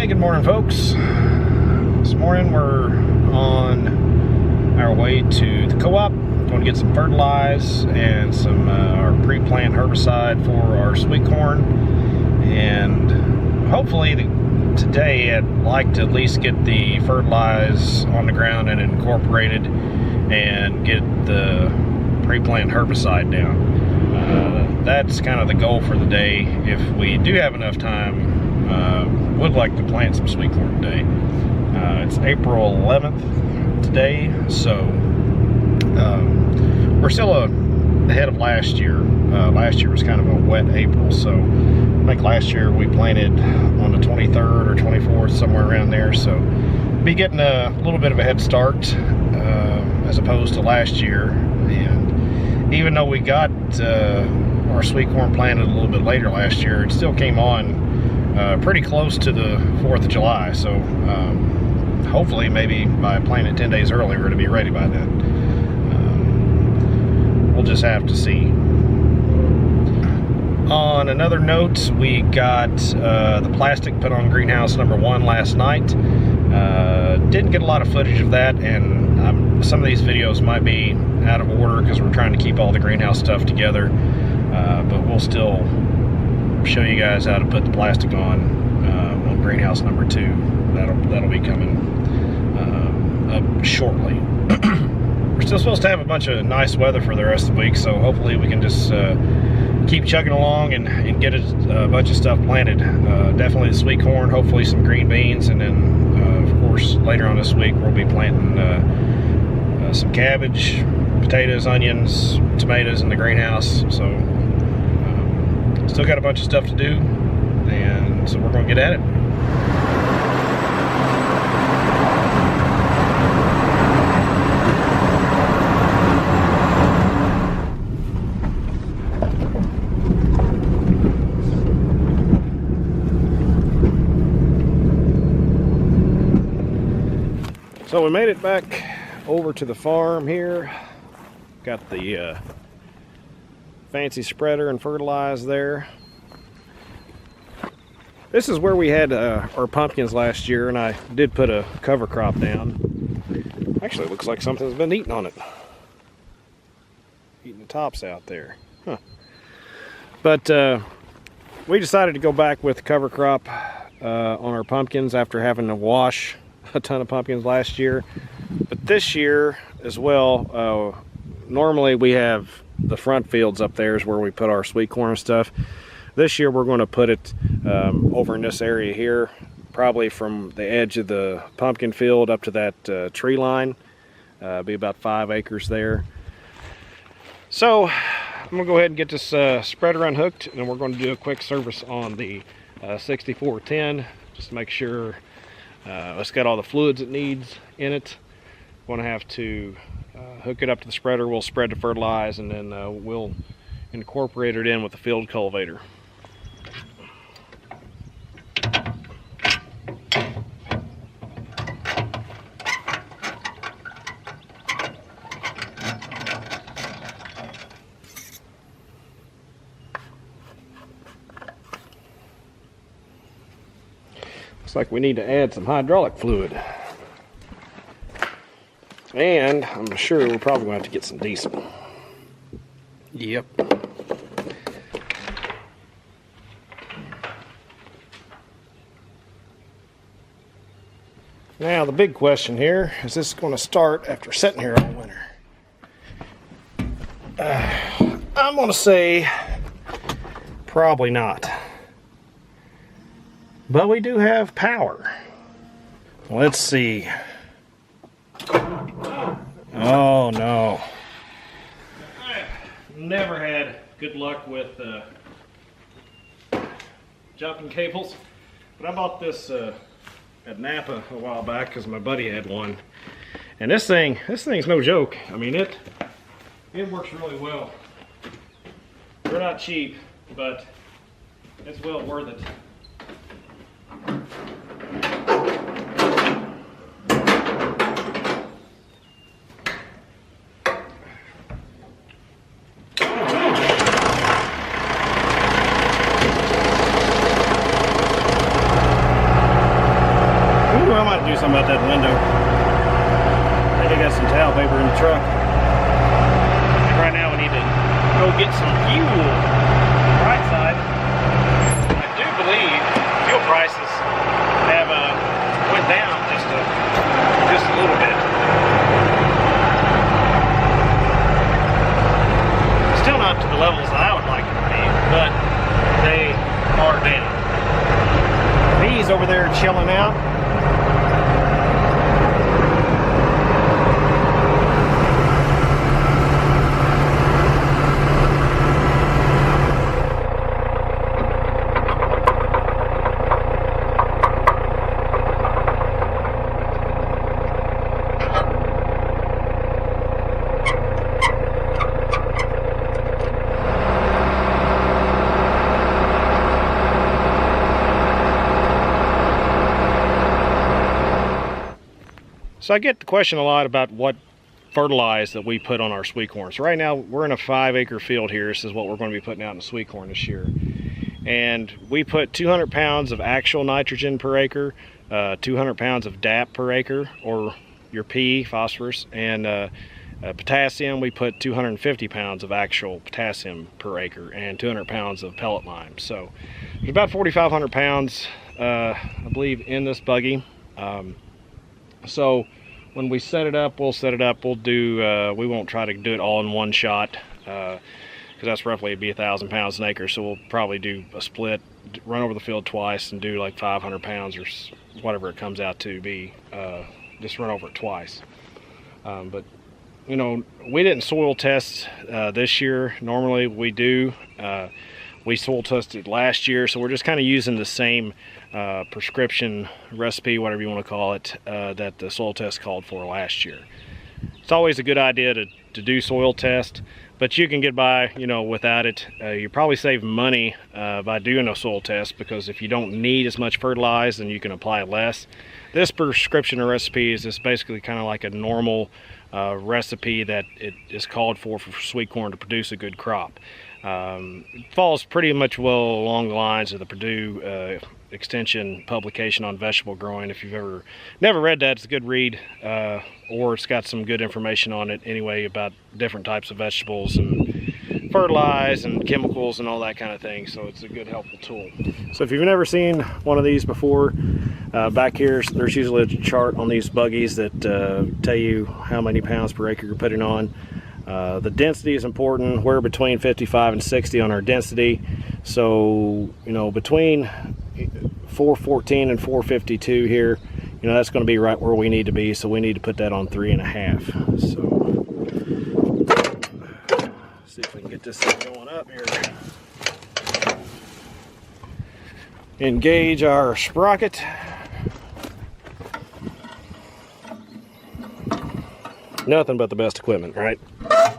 Hey, good morning, folks. This morning we're on our way to the co-op. Going to get some fertilizer and some our pre-plant herbicide for our sweet corn. And hopefully today I'd like to at least get the fertilizer on the ground and incorporated and get the pre-plant herbicide down. That's kind of the goal for the day. If we do have enough time, would like to plant some sweet corn today. It's April 11th today, so we're still ahead of last year. Last year was kind of a wet April, so I think last year we planted on the 23rd or 24th, somewhere around there, so be getting a little bit of a head start as opposed to last year. And even though we got our sweet corn planted a little bit later last year, it still came on pretty close to the 4th of July, so hopefully maybe by planting it 10 days earlier it'll be ready by then. We'll just have to see. On another note, we got the plastic put on greenhouse number 1 last night. Didn't get a lot of footage of that, and some of these videos might be out of order because we're trying to keep all the greenhouse stuff together, but we'll still show you guys how to put the plastic on greenhouse number 2. That'll be coming up shortly. We're still supposed to have a bunch of nice weather for the rest of the week, so hopefully we can just keep chugging along and get a bunch of stuff planted. Definitely the sweet corn, hopefully some green beans, and then of course later on this week we'll be planting some cabbage, potatoes, onions, tomatoes in the greenhouse. So still got a bunch of stuff to do, and so we're going to get at it. So we made it back over to the farm here. Got the fancy spreader and fertilizer there. This is where we had our pumpkins last year, and I did put a cover crop down. Actually, it looks like something's been eating on it. Eating the tops out there. Huh. But we decided to go back with cover crop on our pumpkins after having to wash a ton of pumpkins last year. But this year as well, normally we have the front fields up there is where we put our sweet corn and stuff. This year we're going to put it over in this area here, probably from the edge of the pumpkin field up to that tree line. Be about 5 acres there. So I'm going to go ahead and get this spreader unhooked, and then we're going to do a quick service on the 6410 just to make sure it's got all the fluids it needs in it. Going to have to hook it up to the spreader. We'll spread the fertilizer, and then we'll incorporate it in with the field cultivator. Looks like we need to add some hydraulic fluid. And I'm sure we're probably going to have to get some diesel. Yep. Now the big question here, is this going to start after sitting here all winter? I'm going to say probably not. But we do have power. Let's see. Oh no. I've never had good luck with jumping cables, but I bought this at Napa a while back because my buddy had one, and this thing's no joke. I mean, it works really well. They're not cheap, but it's well worth it. do something about that window. I think I got some towel paper in the truck. And right now we need to go get some fuel. Right side, I do believe fuel prices have went down just a little bit. Still not to the levels I would like it to be, but they are down. He's over there chilling out. So I get the question a lot about what fertilizer that we put on our sweet corn. So right now we're in a 5-acre field here. This is what we're going to be putting out in the sweet corn this year. And we put 200 pounds of actual nitrogen per acre, 200 pounds of DAP per acre, or your P, phosphorus, and potassium. We put 250 pounds of actual potassium per acre and 200 pounds of pellet lime. So there's about 4,500 pounds, I believe, in this buggy. So when we set it up, we'll do, we won't try to do it all in one shot, because that's roughly, it'd be 1,000 pounds an acre. So we'll probably do a split, run over the field twice and do like 500 pounds or whatever it comes out to be, just run over it twice. But you know, we didn't soil test this year. Normally we do. We soil tested last year, so we're just kind of using the same prescription recipe, whatever you want to call it, that the soil test called for last year. It's always a good idea to do soil test, but you can get by, you know, without it. You probably save money by doing a soil test, because if you don't need as much fertilizer, then you can apply less. This prescription or recipe is just basically kind of like a normal recipe that it is called for sweet corn to produce a good crop. It falls pretty much well along the lines of the Purdue Extension publication on vegetable growing. If you've never read that, it's a good read, or it's got some good information on it anyway about different types of vegetables and fertilize and chemicals and all that kind of thing. So it's a good helpful tool. So if you've never seen one of these before, back here there's usually a chart on these buggies that tell you how many pounds per acre you're putting on. The density is important. We're between 55 and 60 on our density. So, you know, between 414 and 452 here, you know, that's going to be right where we need to be. So we need to put that on 3.5. So see if we can get this thing going up here. Engage our sprocket. Nothing but the best equipment, right? Oh.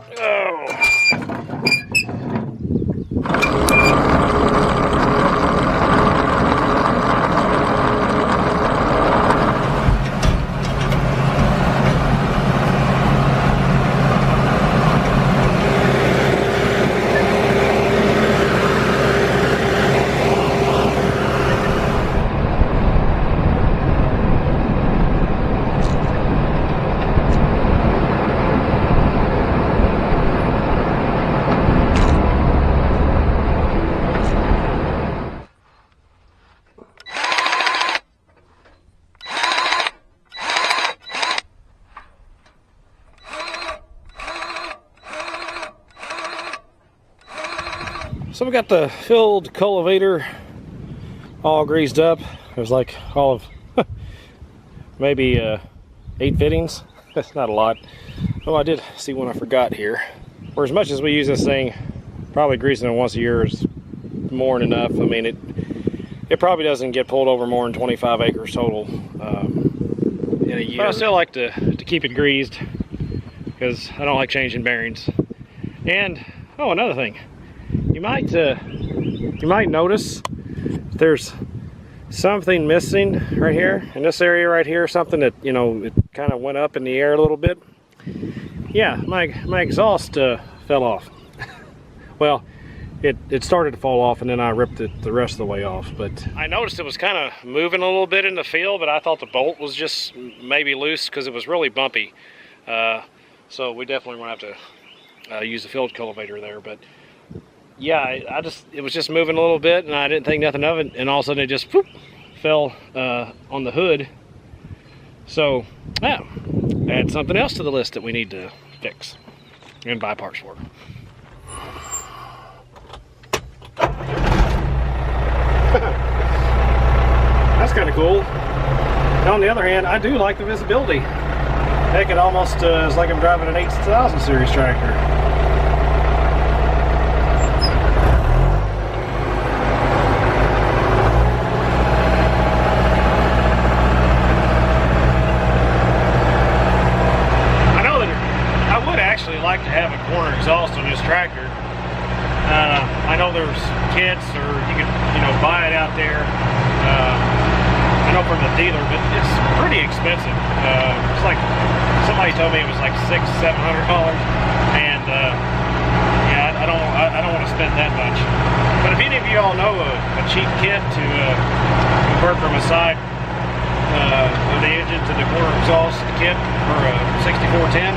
So we got the field cultivator all greased up. There's like all of maybe 8 fittings. That's not a lot. Oh, I did see one I forgot here. For as much as we use this thing, probably greasing it once a year is more than enough. I mean, it probably doesn't get pulled over more than 25 acres total in a year. But I still like to keep it greased because I don't like changing bearings. And oh, another thing. You might notice there's something missing right here in this area right here, something that, you know, it kind of went up in the air a little bit. Yeah, my exhaust fell off. Well, it started to fall off, and then I ripped it the rest of the way off. But I noticed it was kind of moving a little bit in the field, but I thought the bolt was just maybe loose because it was really bumpy. So we definitely want to have to use the field cultivator there. But yeah, it was just moving a little bit, and I didn't think nothing of it, and all of a sudden it just whoop, fell on the hood. So yeah, add something else to the list that we need to fix and buy parts for. That's kind of cool. And on the other hand, I do like the visibility. Heck, it almost is like I'm driving an 8000 series tractor. I know that I would actually like to have a corner exhaust on this tractor. I know there's kits, or you can, buy it out there. I know from the dealer, but it's pretty expensive. It's like somebody told me it was like $600–700, and yeah, I don't want to spend that much. But if any of you all know a cheap kit to convert from a side of the engine to the corner exhaust kit for a 6410,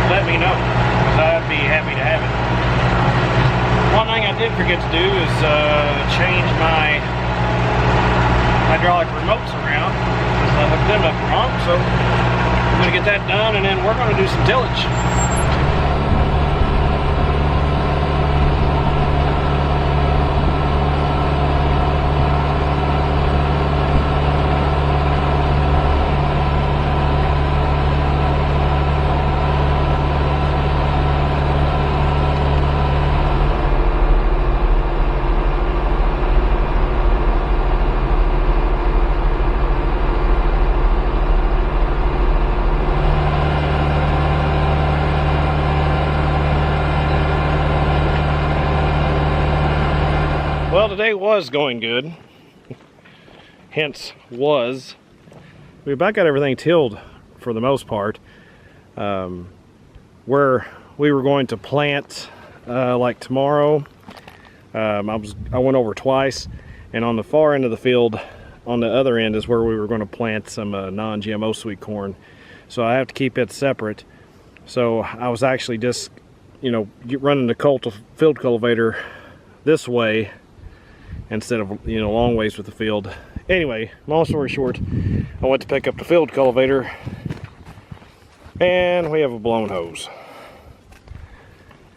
let me know, because I'd be happy to have it. One thing I did forget to do is change my hydraulic remotes around, because I hooked them up wrong. So I'm going to get that done, and then we're going to do some tillage. Well, today was going good, hence was. We about got everything tilled for the most part. Where we were going to plant like tomorrow, I went over twice, and on the far end of the field, on the other end, is where we were going to plant some non-GMO sweet corn. So I have to keep it separate. So I was actually just, running the field cultivator this way, instead of long ways with the field. Anyway, long story short, I went to pick up the field cultivator, and we have a blown hose.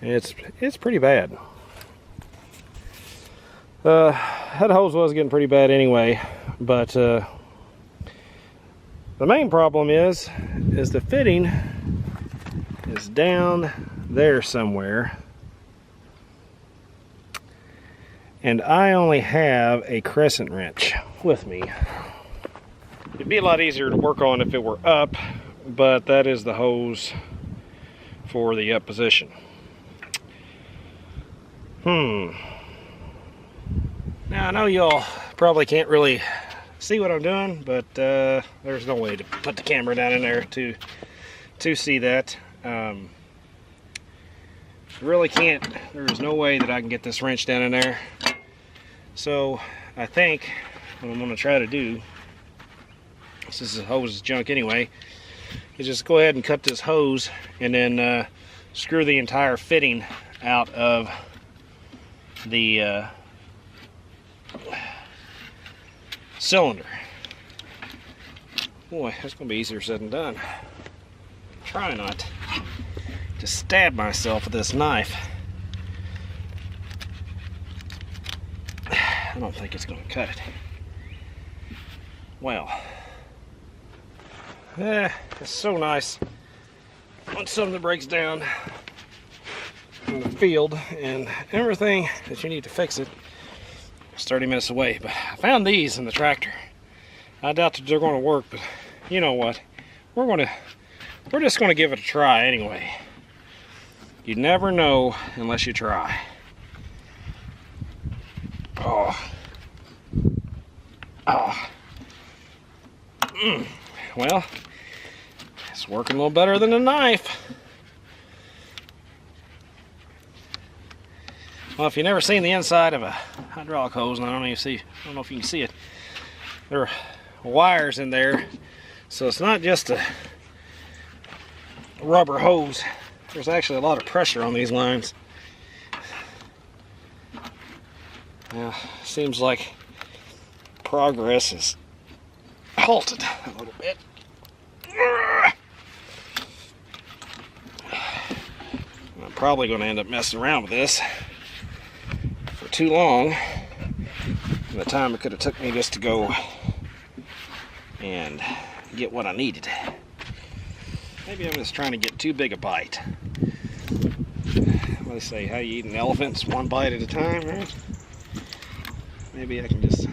It's pretty bad. That hose was getting pretty bad anyway, but the main problem is the fitting is down there somewhere. And I only have a crescent wrench with me. It'd be a lot easier to work on if it were up, but that is the hose for the up position. Now I know y'all probably can't really see what I'm doing, but there's no way to put the camera down in there to see that. Really can't, there's no way that I can get this wrench down in there. So I think what I'm going to try to do, since this hose is junk anyway, is just go ahead and cut this hose and then screw the entire fitting out of the cylinder. Boy, that's going to be easier said than done. Try not to stab myself with this knife. I don't think it's going to cut it. Well, it's so nice when something breaks down in the field and everything that you need to fix it is 30 minutes away. But I found these in the tractor. I doubt that they're going to work, but you know what? We're just going to give it a try anyway. You never know unless you try. Oh. Well, it's working a little better than a knife. Well, if you've never seen the inside of a hydraulic hose, and I don't know if you can see it, there are wires in there, so it's not just a rubber hose. There's actually a lot of pressure on these lines. Now, seems like progress is halted a little bit. I'm probably going to end up messing around with this for too long. And the time it could have took me just to go and get what I needed. Maybe I'm just trying to get too big a bite. What do they say? How you eat an elephant? It's one bite at a time, right? Maybe I can just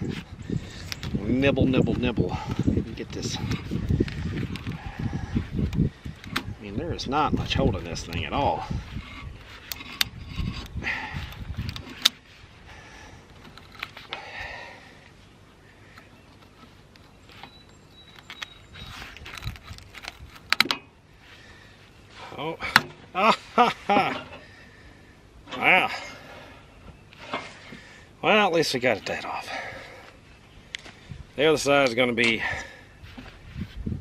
nibble, nibble, nibble. Maybe get this. I mean, there is not much holding this thing at all. Oh, ah, ha, ha. Wow. Well, at least we got that off. The other side is going to be a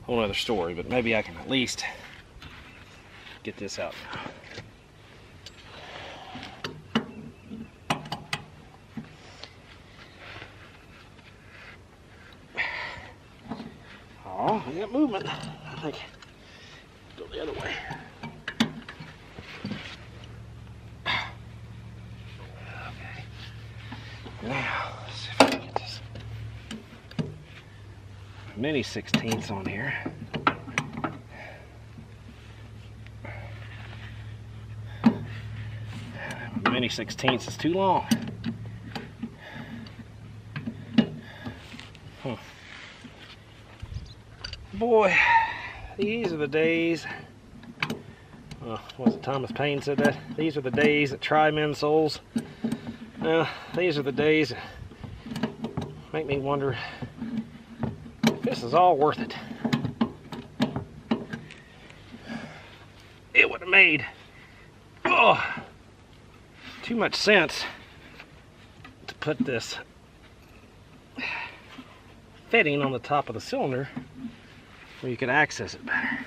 whole other story, but maybe I can at least get this out now. Oh, we got movement. I think go the other way. Now, let's see if I can get this mini 16ths on here. Mini 16ths is too long. Huh. Boy, these are the days. What's it, Thomas Paine said that? These are the days that try men's souls. These are the days that make me wonder if this is all worth it. It would have made too much sense to put this fitting on the top of the cylinder where you can access it better.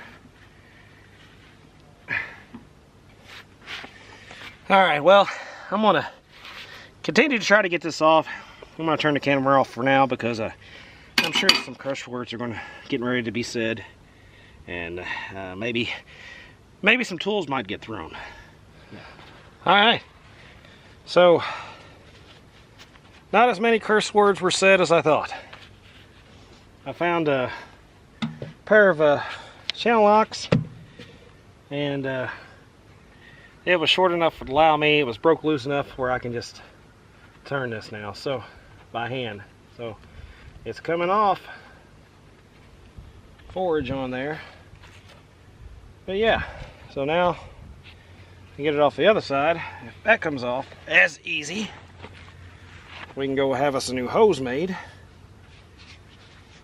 Alright, well, I'm going to continue to try to get this off. I'm going to turn the camera off for now because I'm sure some curse words are getting ready to be said, and maybe some tools might get thrown. All right, so not as many curse words were said as I thought. I found a pair of channel locks, and it was short enough to allow me. It was broke loose enough where I can just turn this now, so by hand. So it's coming off, forage on there, but yeah, so now I get it off the other side. If that comes off as easy, we can go have us a new hose made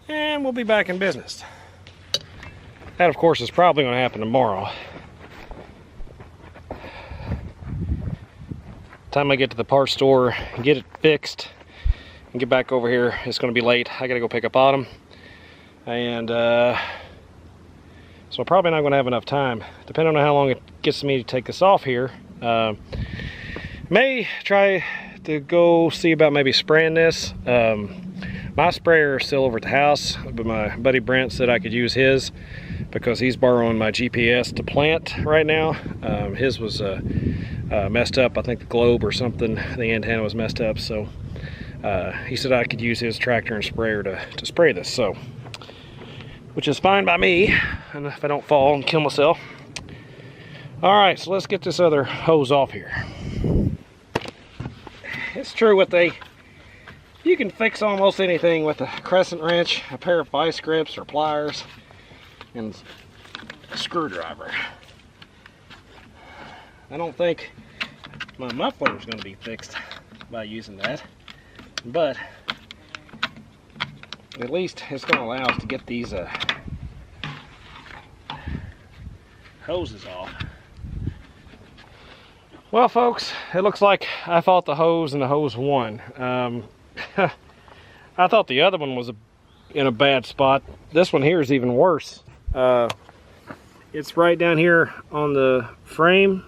and we'll be back in business. That of course is probably going to happen tomorrow. Time I get to the parts store and get it fixed and get back over here, it's going to be late. I gotta go pick up Autumn, and so I'm probably not going to have enough time, depending on how long it gets me to take this off here. May try to go see about maybe spraying this. My sprayer is still over at the house, but my buddy Brent said I could use his because he's borrowing my GPS to plant right now. His was messed up. I think the globe or something, the antenna was messed up, so he said I could use his tractor and sprayer to spray this, so which is fine by me, and if I don't fall and kill myself. Alright, so let's get this other hose off here. It's true you can fix almost anything with a crescent wrench, a pair of vice grips or pliers, and a screwdriver. I don't think my muffler is going to be fixed by using that, but at least it's going to allow us to get these hoses off. Well, folks, it looks like I fought the hose and the hose won. I thought the other one was in a bad spot. This one here is even worse. It's right down here on the frame,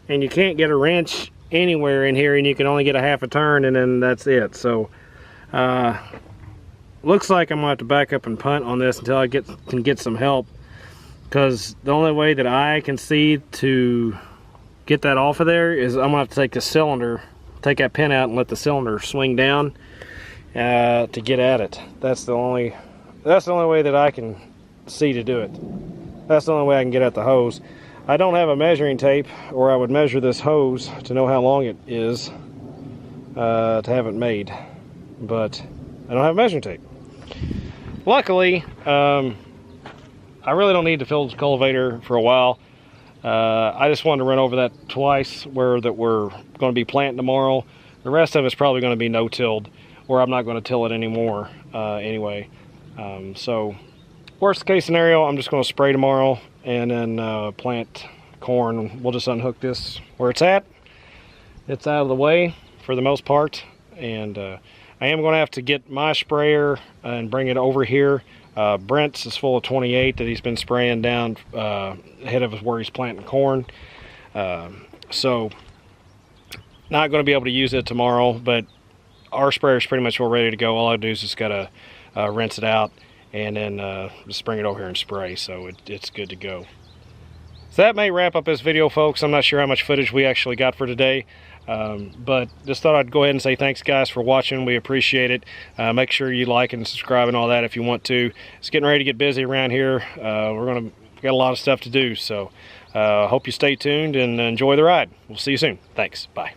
and you can't get a wrench anywhere in here, and you can only get a half a turn, and then that's it. So looks like I'm gonna have to back up and punt on this until I can get some help, because the only way that I can see to get that off of there is I'm gonna have to take the cylinder, take that pin out and let the cylinder swing down to get at it. That's the only way that I can see to do it. That's the only way I can get at the hose. I don't have a measuring tape, or I would measure this hose to know how long it is to have it made, but I don't have a measuring tape. Luckily, I really don't need to fill the cultivator for a while. I just wanted to run over that twice where that we're going to be planting tomorrow. The rest of it's probably going to be no-tilled, or I'm not going to till it anymore anyway. So worst case scenario, I'm just going to spray tomorrow and then plant corn. We'll just unhook this where it's at. It's out of the way for the most part, and I am going to have to get my sprayer and bring it over here. Brent's is full of 28 that he's been spraying down ahead of where he's planting corn. So not going to be able to use it tomorrow, but our sprayer is pretty much all ready to go. All I do is just got to rinse it out and then just bring it over here and spray, so it's good to go. So that may wrap up this video, folks. I'm not sure how much footage we actually got for today, but just thought I'd go ahead and say thanks, guys, for watching. We appreciate it. Make sure you like and subscribe and all that if you want to. It's getting ready to get busy around here. We got a lot of stuff to do, so hope you stay tuned and enjoy the ride. We'll see you soon. Thanks. Bye.